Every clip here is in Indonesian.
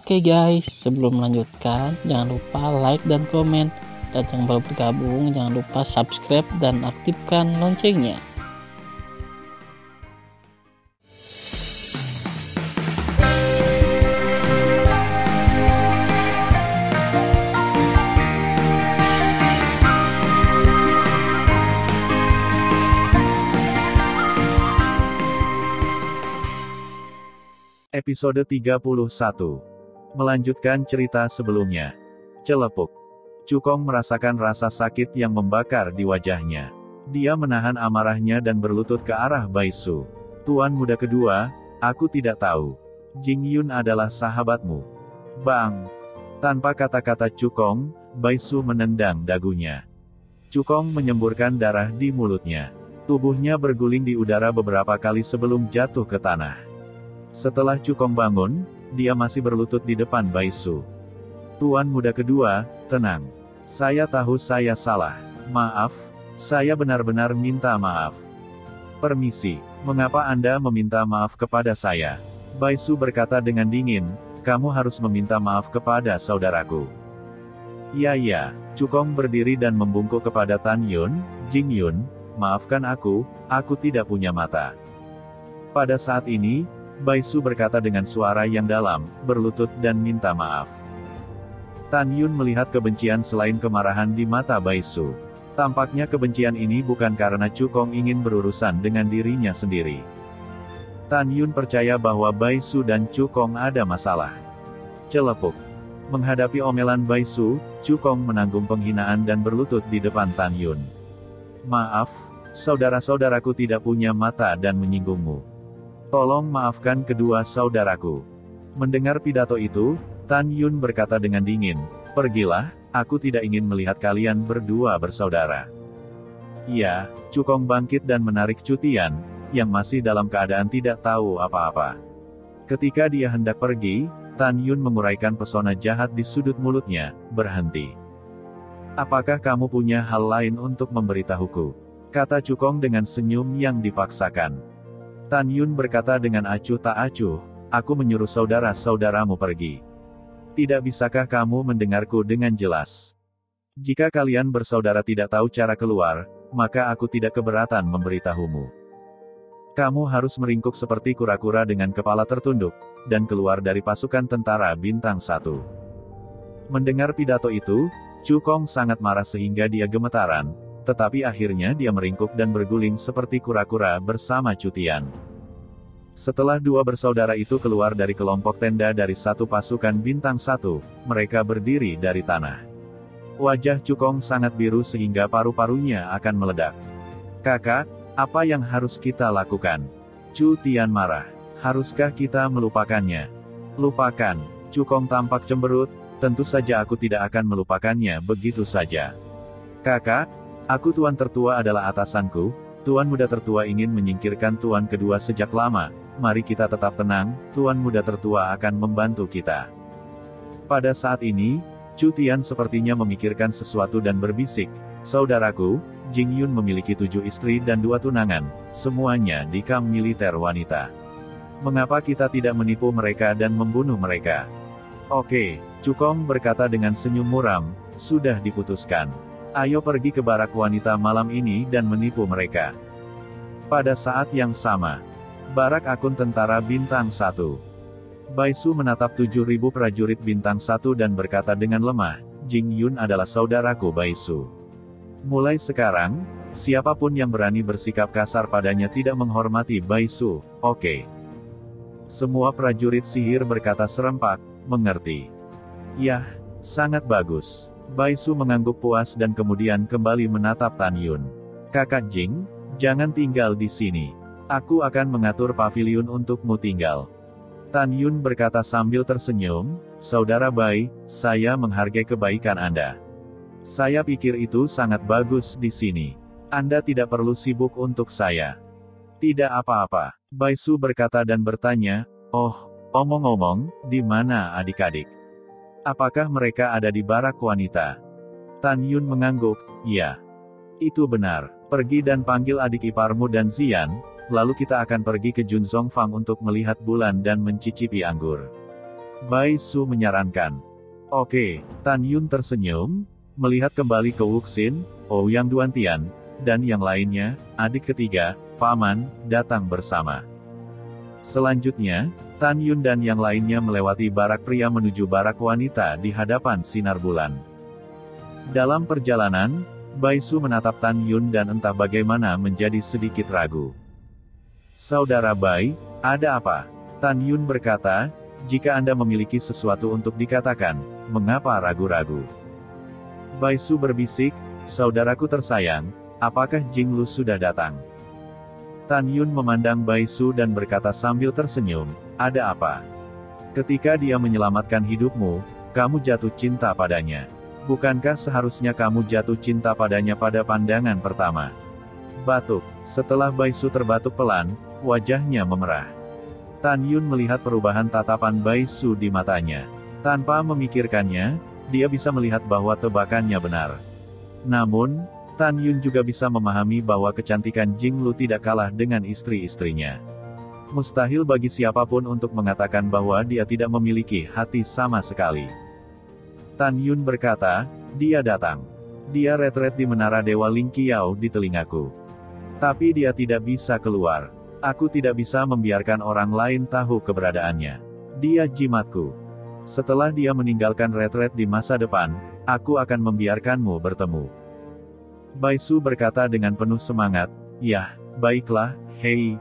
Oke guys, sebelum melanjutkan, jangan lupa like dan komen. Dan yang baru bergabung, jangan lupa subscribe dan aktifkan loncengnya. Episode 31. Melanjutkan cerita sebelumnya. Celepuk. Cukong merasakan rasa sakit yang membakar di wajahnya. Dia menahan amarahnya dan berlutut ke arah Baisu. Tuan muda kedua, aku tidak tahu. Jing Yun adalah sahabatmu. Bang. Tanpa kata-kata Cukong, Baisu menendang dagunya. Cukong menyemburkan darah di mulutnya. Tubuhnya berguling di udara beberapa kali sebelum jatuh ke tanah. Setelah Cukong bangun, dia masih berlutut di depan Baisu. Tuan muda kedua, tenang. Saya tahu saya salah. Maaf, saya benar-benar minta maaf. Permisi, mengapa Anda meminta maaf kepada saya? Baisu berkata dengan dingin, kamu harus meminta maaf kepada saudaraku. Ya, Cukong berdiri dan membungkuk kepada Tan Yun, Jing Yun, maafkan aku tidak punya mata. Pada saat ini, Baisu berkata dengan suara yang dalam, berlutut dan minta maaf. Tan Yun melihat kebencian selain kemarahan di mata Baisu. Tampaknya kebencian ini bukan karena Cukong ingin berurusan dengan dirinya sendiri. Tan Yun percaya bahwa Baisu dan Cukong ada masalah. Celepuk. Menghadapi omelan Baisu, Cukong menanggung penghinaan dan berlutut di depan Tan Yun. Maaf, saudara-saudaraku tidak punya mata dan menyinggungmu. Tolong maafkan kedua saudaraku. Mendengar pidato itu, Tan Yun berkata dengan dingin, pergilah, aku tidak ingin melihat kalian berdua bersaudara. Ya, Cukong bangkit dan menarik Cutian, yang masih dalam keadaan tidak tahu apa-apa. Ketika dia hendak pergi, Tan Yun menguraikan pesona jahat di sudut mulutnya, berhenti. Apakah kamu punya hal lain untuk memberitahuku? Kata Cukong dengan senyum yang dipaksakan. Tan Yun berkata dengan acuh tak acuh, aku menyuruh saudara-saudaramu pergi. Tidak bisakah kamu mendengarku dengan jelas? Jika kalian bersaudara tidak tahu cara keluar, maka aku tidak keberatan memberitahumu. Kamu harus meringkuk seperti kura-kura dengan kepala tertunduk, dan keluar dari pasukan tentara bintang 1. Mendengar pidato itu, Cukong sangat marah sehingga dia gemetaran, tetapi akhirnya dia meringkuk dan berguling seperti kura-kura bersama Cutian. Setelah dua bersaudara itu keluar dari kelompok tenda dari satu pasukan bintang 1, mereka berdiri dari tanah. Wajah Cukong sangat biru sehingga paru-parunya akan meledak. Kakak, apa yang harus kita lakukan? Cutian marah. Haruskah kita melupakannya? Lupakan. Cukong tampak cemberut, tentu saja aku tidak akan melupakannya begitu saja. Kakak, aku tuan tertua adalah atasanku, tuan muda tertua ingin menyingkirkan tuan kedua sejak lama, mari kita tetap tenang, tuan muda tertua akan membantu kita. Pada saat ini, Cutian sepertinya memikirkan sesuatu dan berbisik, saudaraku, Jing Yun memiliki 7 istri dan 2 tunangan, semuanya di kamp militer wanita. Mengapa kita tidak menipu mereka dan membunuh mereka? Oke, Cukong berkata dengan senyum muram, sudah diputuskan. Ayo pergi ke barak wanita malam ini dan menipu mereka. Pada saat yang sama, barak akun tentara bintang 1. Baisu menatap 7.000 prajurit bintang 1 dan berkata dengan lemah, Jing Yun adalah saudaraku Baisu. Mulai sekarang, siapapun yang berani bersikap kasar padanya tidak menghormati Baisu, oke? Semua prajurit sihir berkata serempak, mengerti. Yah, sangat bagus. Baisu mengangguk puas dan kemudian kembali menatap Tan Yun. Kakak Jing, jangan tinggal di sini. Aku akan mengatur pavilion untukmu tinggal. Tan Yun berkata sambil tersenyum, saudara Bai, saya menghargai kebaikan Anda. Saya pikir itu sangat bagus di sini. Anda tidak perlu sibuk untuk saya. Tidak apa-apa. Baisu berkata dan bertanya, oh, omong-omong, di mana adik-adik? Apakah mereka ada di barak wanita? Tan Yun mengangguk, ya. Itu benar. Pergi dan panggil adik iparmu dan Zian, lalu kita akan pergi ke Junzong Fang untuk melihat bulan dan mencicipi anggur. Bai Su menyarankan. Oke, Tan Yun tersenyum, melihat kembali ke Wuxin, Ouyang Duantian, dan yang lainnya, adik ketiga, paman, datang bersama. Selanjutnya, Tan Yun dan yang lainnya melewati barak pria menuju barak wanita di hadapan sinar bulan. Dalam perjalanan, Bai Su menatap Tan Yun dan entah bagaimana menjadi sedikit ragu. Saudara Bai, ada apa? Tan Yun berkata, jika Anda memiliki sesuatu untuk dikatakan, mengapa ragu-ragu? Bai Su berbisik, saudaraku tersayang, apakah Jing Lu sudah datang? Tan Yun memandang Bai Su dan berkata sambil tersenyum, ada apa? Ketika dia menyelamatkan hidupmu, kamu jatuh cinta padanya. Bukankah seharusnya kamu jatuh cinta padanya pada pandangan pertama? Batuk. Setelah Bai Su terbatuk pelan, wajahnya memerah. Tan Yun melihat perubahan tatapan Bai Su di matanya. Tanpa memikirkannya, dia bisa melihat bahwa tebakannya benar. Namun, Tan Yun juga bisa memahami bahwa kecantikan Jing Lu tidak kalah dengan istri-istrinya. Mustahil bagi siapapun untuk mengatakan bahwa dia tidak memiliki hati sama sekali. Tan Yun berkata, dia datang. Dia retret di menara Dewa Ling Qiao di telingaku. Tapi dia tidak bisa keluar. Aku tidak bisa membiarkan orang lain tahu keberadaannya. Dia jimatku. Setelah dia meninggalkan retret di masa depan, aku akan membiarkanmu bertemu. Bai Su berkata dengan penuh semangat, yah, baiklah, hei.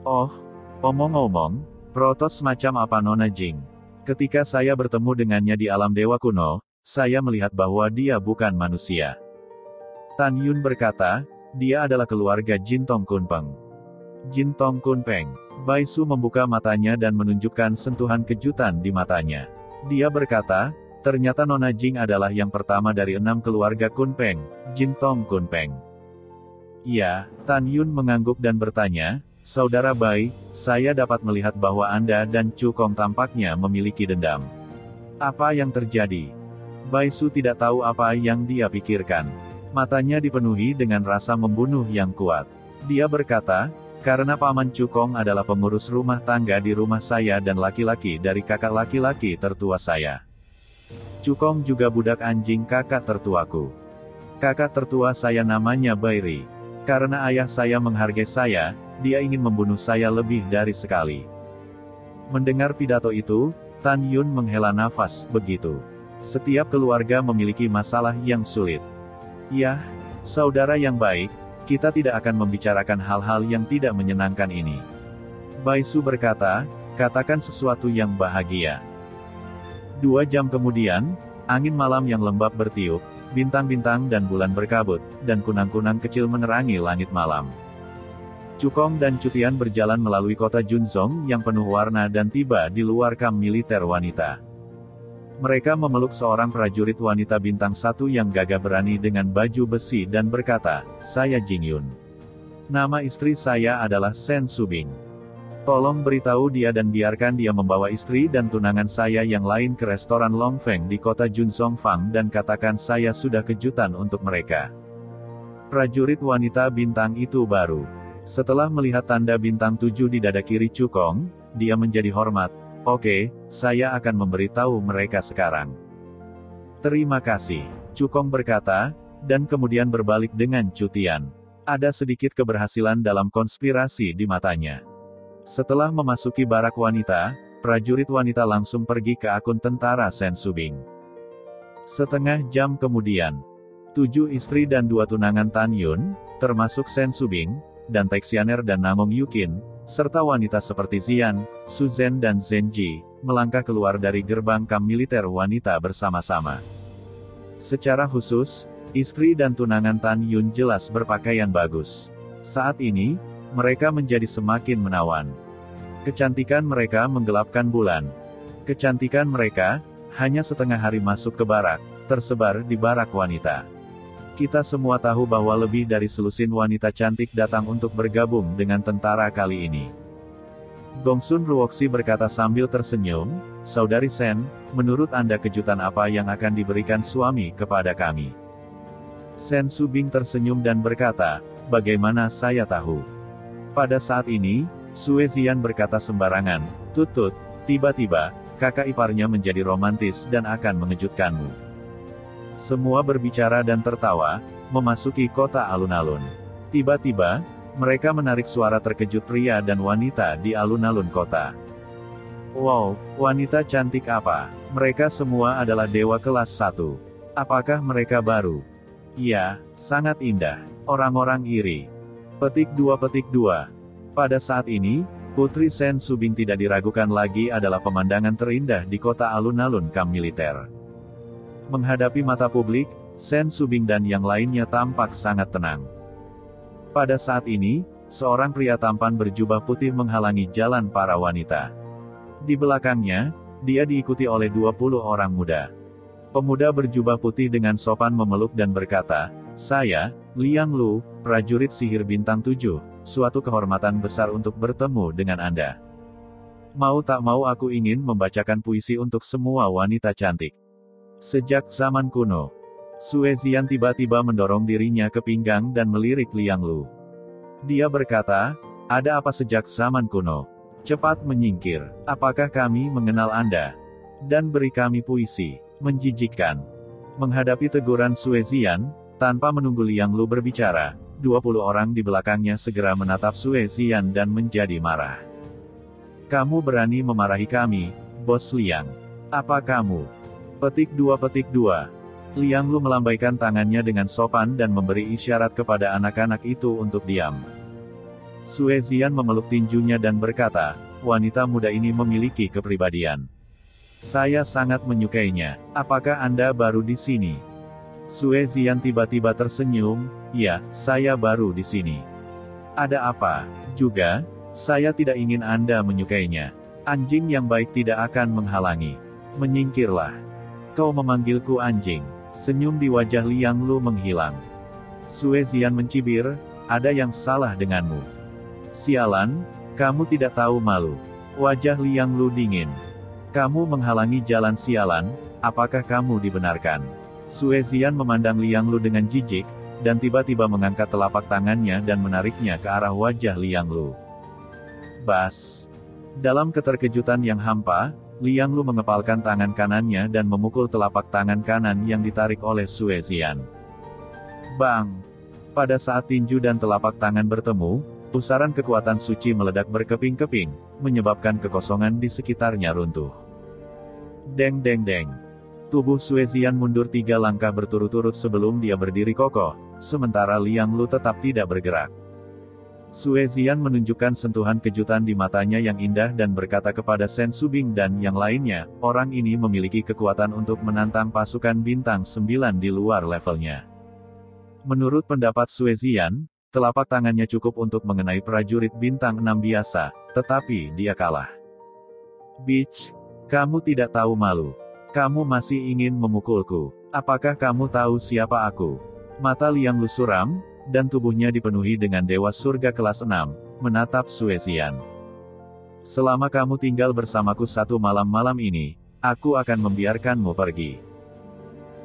Oh, omong-omong, protos macam apa Nona Jing? Ketika saya bertemu dengannya di alam dewa kuno, saya melihat bahwa dia bukan manusia. Tan Yun berkata, dia adalah keluarga Jin Tong Kunpeng. Jin Tong Kunpeng. Bai Su membuka matanya dan menunjukkan sentuhan kejutan di matanya. Dia berkata, ternyata Nona Jing adalah yang pertama dari 6 keluarga Kunpeng, Jin Tong Kunpeng. Ya, Tan Yun mengangguk dan bertanya, Saudara Bai, saya dapat melihat bahwa Anda dan Chu Kong tampaknya memiliki dendam. Apa yang terjadi? Bai Su tidak tahu apa yang dia pikirkan. Matanya dipenuhi dengan rasa membunuh yang kuat. Dia berkata, karena Paman Chu Kong adalah pengurus rumah tangga di rumah saya dan laki-laki dari kakak laki-laki tertua saya. Chu Kong juga budak anjing kakak tertuaku. Kakak tertua saya namanya Bai Ri. Karena ayah saya menghargai saya, dia ingin membunuh saya lebih dari sekali. Mendengar pidato itu, Tan Yun menghela nafas, begitu. Setiap keluarga memiliki masalah yang sulit. Ya, saudara yang baik, kita tidak akan membicarakan hal-hal yang tidak menyenangkan ini. Bai Su berkata, katakan sesuatu yang bahagia. 2 jam kemudian, angin malam yang lembab bertiup, bintang-bintang dan bulan berkabut, dan kunang-kunang kecil menerangi langit malam. Chu Kong dan Chu Tian berjalan melalui kota Junzong yang penuh warna dan tiba di luar kamp militer wanita. Mereka memeluk seorang prajurit wanita bintang 1 yang gagah berani dengan baju besi dan berkata, saya Jing Yun. Nama istri saya adalah Sen Subing. Tolong beritahu dia dan biarkan dia membawa istri dan tunangan saya yang lain ke restoran Longfeng di kota Junzongfang dan katakan saya sudah kejutan untuk mereka. Prajurit wanita bintang itu baru. Setelah melihat tanda bintang 7 di dada kiri Chu Kong, dia menjadi hormat. Oke, saya akan memberitahu mereka sekarang. Terima kasih, Chu Kong berkata, dan kemudian berbalik dengan Chu Tian. Ada sedikit keberhasilan dalam konspirasi di matanya. Setelah memasuki barak wanita, prajurit wanita langsung pergi ke akun tentara Sen Subing. Setengah jam kemudian, 7 istri dan 2 tunangan Tan Yun, termasuk Sen Subing, dan Taixianer dan Namong Yukin, serta wanita seperti Zian, Su Zhen dan Zenji, melangkah keluar dari gerbang kamp militer wanita bersama-sama. Secara khusus, istri dan tunangan Tan Yun jelas berpakaian bagus. Saat ini, mereka menjadi semakin menawan. Kecantikan mereka menggelapkan bulan. Kecantikan mereka, hanya setengah hari masuk ke barak, tersebar di barak wanita. Kita semua tahu bahwa lebih dari selusin wanita cantik datang untuk bergabung dengan tentara kali ini. Gongsun Ruoxi berkata sambil tersenyum, Saudari Sen, menurut Anda kejutan apa yang akan diberikan suami kepada kami? Sen Subing tersenyum dan berkata, bagaimana saya tahu? Pada saat ini, Sue Zian berkata sembarangan, Tut-tut, Tiba-tiba, kakak iparnya menjadi romantis dan akan mengejutkanmu. Semua berbicara dan tertawa, memasuki kota alun-alun. Tiba-tiba, mereka menarik suara terkejut pria dan wanita di alun-alun kota. Wow, wanita cantik apa? Mereka semua adalah dewa kelas 1. Apakah mereka baru? Ya, sangat indah. Orang-orang iri. Petik 2. Pada saat ini, Putri Sen Subing tidak diragukan lagi adalah pemandangan terindah di kota alun-alun kamp militer. Menghadapi mata publik, Sen Subing dan yang lainnya tampak sangat tenang. Pada saat ini, seorang pria tampan berjubah putih menghalangi jalan para wanita. Di belakangnya, dia diikuti oleh 20 orang muda. Pemuda berjubah putih dengan sopan memeluk dan berkata, "Saya, Liang Lu, prajurit sihir bintang 7, suatu kehormatan besar untuk bertemu dengan Anda. Mau tak mau aku ingin membacakan puisi untuk semua wanita cantik." Sejak zaman kuno, Sue Zian tiba-tiba mendorong dirinya ke pinggang dan melirik Liang Lu. Dia berkata, "Ada apa sejak zaman kuno? Cepat menyingkir. Apakah kami mengenal Anda? Dan beri kami puisi." Menjijikkan. Menghadapi teguran Sue Zian, tanpa menunggu Liang Lu berbicara, 20 orang di belakangnya segera menatap Sue Zian dan menjadi marah. "Kamu berani memarahi kami, Bos Liang? Apa kamu?" Petik 2. Liang Lu melambaikan tangannya dengan sopan dan memberi isyarat kepada anak-anak itu untuk diam. Sue Zian memeluk tinjunya dan berkata, "Wanita muda ini memiliki kepribadian. Saya sangat menyukainya. Apakah Anda baru di sini?" Sue Zian tiba-tiba tersenyum, "Ya, saya baru di sini." "Ada apa?" "Juga, saya tidak ingin Anda menyukainya. Anjing yang baik tidak akan menghalangi. Menyingkirlah. Kau memanggilku anjing." Senyum di wajah Liang Lu menghilang. Sue Zian mencibir, "Ada yang salah denganmu. Sialan, kamu tidak tahu malu." Wajah Liang Lu dingin. "Kamu menghalangi jalan sialan, apakah kamu dibenarkan?" Sue Zian memandang Liang Lu dengan jijik, dan tiba-tiba mengangkat telapak tangannya dan menariknya ke arah wajah Liang Lu. Bas! Dalam keterkejutan yang hampa, Liang Lu mengepalkan tangan kanannya dan memukul telapak tangan kanan yang ditarik oleh Sue Zian. Bang! Pada saat tinju dan telapak tangan bertemu, pusaran kekuatan suci meledak berkeping-keping, menyebabkan kekosongan di sekitarnya runtuh. Deng deng deng. Tubuh Sue Zian mundur 3 langkah berturut-turut sebelum dia berdiri kokoh, sementara Liang Lu tetap tidak bergerak. Sue Zian menunjukkan sentuhan kejutan di matanya yang indah dan berkata kepada Sen Subing dan yang lainnya, "Orang ini memiliki kekuatan untuk menantang pasukan bintang 9 di luar levelnya." Menurut pendapat Sue Zian, telapak tangannya cukup untuk mengenai prajurit bintang 6 biasa, tetapi dia kalah. "Bitch, kamu tidak tahu malu. Kamu masih ingin memukulku. Apakah kamu tahu siapa aku?" Mata Liang Lu suram, dan tubuhnya dipenuhi dengan dewa surga kelas 6, menatap Sue Zian. "Selama kamu tinggal bersamaku 1 malam ini, aku akan membiarkanmu pergi.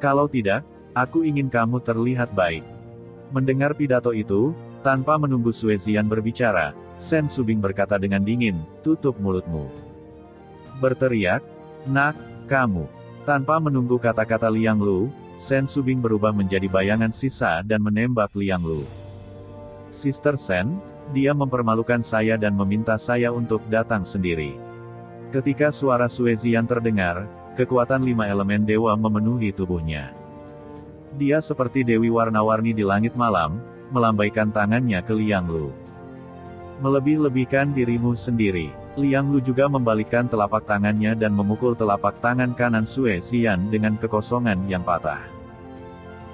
Kalau tidak, aku ingin kamu terlihat baik." Mendengar pidato itu, tanpa menunggu Sue Zian berbicara, Sen Subing berkata dengan dingin, "Tutup mulutmu." Berteriak, "Nak, kamu." Tanpa menunggu kata-kata Liang Lu, Sen Subing berubah menjadi bayangan sisa dan menembak Liang Lu. "Sister Sen, dia mempermalukan saya dan meminta saya untuk datang sendiri." Ketika suara Sue Zian terdengar, kekuatan 5 elemen dewa memenuhi tubuhnya. Dia seperti dewi warna-warni di langit malam, melambaikan tangannya ke Liang Lu. "Melebih-lebihkan dirimu sendiri." Liang Lu juga membalikkan telapak tangannya dan memukul telapak tangan kanan Sue Zian dengan kekosongan yang patah.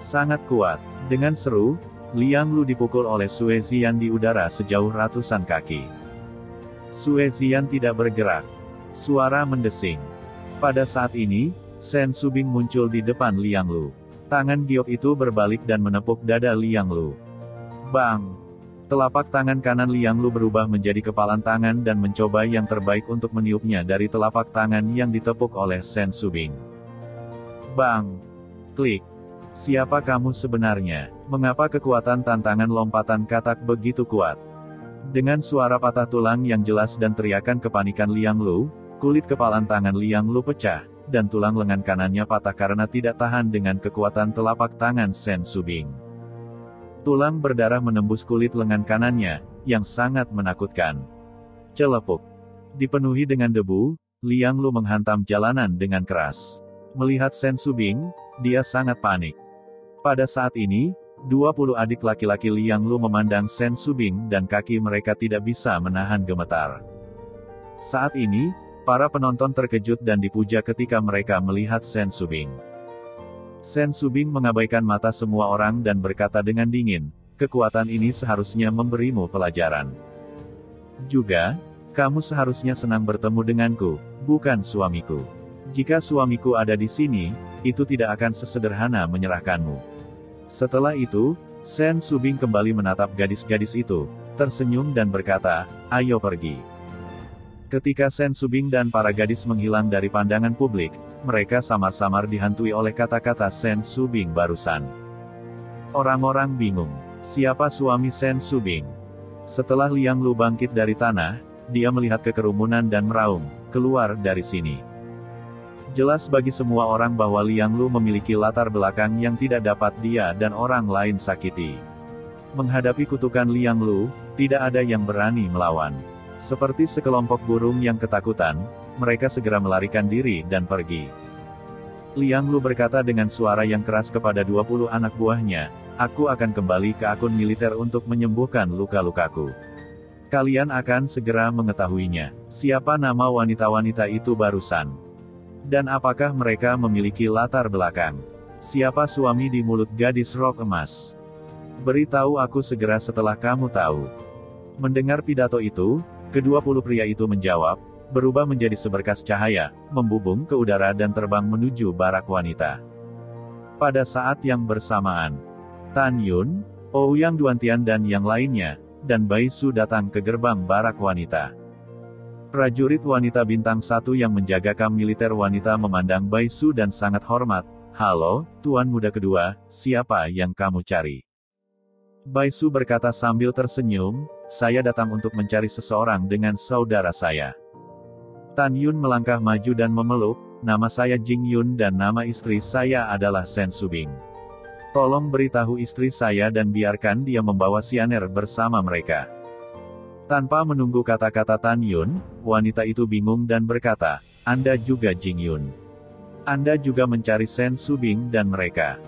Sangat kuat. Dengan seru, Liang Lu dipukul oleh Sue Zian di udara sejauh ratusan kaki. Sue Zian tidak bergerak. Suara mendesing. Pada saat ini, Sen Subing muncul di depan Liang Lu. Tangan giok itu berbalik dan menepuk dada Liang Lu. Bang! Telapak tangan kanan Liang Lu berubah menjadi kepalan tangan dan mencoba yang terbaik untuk meniupnya dari telapak tangan yang ditepuk oleh Sen Subing. Bang! Klik! Siapa kamu sebenarnya? Mengapa kekuatan tantangan lompatan katak begitu kuat? Dengan suara patah tulang yang jelas dan teriakan kepanikan Liang Lu, Kulit kepalan tangan Liang Lu pecah, dan tulang lengan kanannya patah karena tidak tahan dengan kekuatan telapak tangan Sen Subing. Tulang berdarah menembus kulit lengan kanannya, yang sangat menakutkan. Celepuk. Dipenuhi dengan debu, Liang Lu menghantam jalanan dengan keras. Melihat Sen Subing, dia sangat panik. Pada saat ini, 20 adik laki-laki Liang Lu memandang Sen Subing dan kaki mereka tidak bisa menahan gemetar. Saat ini, para penonton terkejut dan dipuja ketika mereka melihat Sen Subing. Sen Subing mengabaikan mata semua orang dan berkata dengan dingin, "Kekuatan ini seharusnya memberimu pelajaran. Juga, kamu seharusnya senang bertemu denganku, bukan suamiku. Jika suamiku ada di sini, itu tidak akan sesederhana menyerahkanmu." Setelah itu, Sen Subing kembali menatap gadis-gadis itu, tersenyum dan berkata, "Ayo pergi." Ketika Sen Subing dan para gadis menghilang dari pandangan publik, mereka samar-samar dihantui oleh kata-kata Sen Subing barusan. Orang-orang bingung. Siapa suami Sen Subing? Setelah Liang Lu bangkit dari tanah, dia melihat kekerumunan dan meraung, "Keluar dari sini." Jelas bagi semua orang bahwa Liang Lu memiliki latar belakang yang tidak dapat dia dan orang lain sakiti. Menghadapi kutukan Liang Lu, tidak ada yang berani melawan. Seperti sekelompok burung yang ketakutan, mereka segera melarikan diri dan pergi. Liang Lu berkata dengan suara yang keras kepada 20 anak buahnya, "Aku akan kembali ke akun militer untuk menyembuhkan luka-lukaku. Kalian akan segera mengetahuinya. Siapa nama wanita-wanita itu barusan? Dan apakah mereka memiliki latar belakang? Siapa suami di mulut gadis rok emas? Beritahu aku segera setelah kamu tahu." Mendengar pidato itu, ke-20 pria itu menjawab, berubah menjadi seberkas cahaya, membubung ke udara dan terbang menuju barak wanita. Pada saat yang bersamaan, Tan Yun, Ouyang Duantian dan yang lainnya, dan Bai Su datang ke gerbang barak wanita. Prajurit wanita bintang 1 yang menjaga kamp militer wanita memandang Bai Su dan sangat hormat, "Halo, Tuan Muda kedua, siapa yang kamu cari?" Bai Su berkata sambil tersenyum, "Saya datang untuk mencari seseorang dengan saudara saya." Tan Yun melangkah maju dan memeluk, "Nama saya Jing Yun dan nama istri saya adalah Sen Subing. Tolong beritahu istri saya dan biarkan dia membawa Sianer bersama mereka." Tanpa menunggu kata-kata Tan Yun, wanita itu bingung dan berkata, "Anda juga Jing Yun? Anda juga mencari Sen Subing dan mereka?"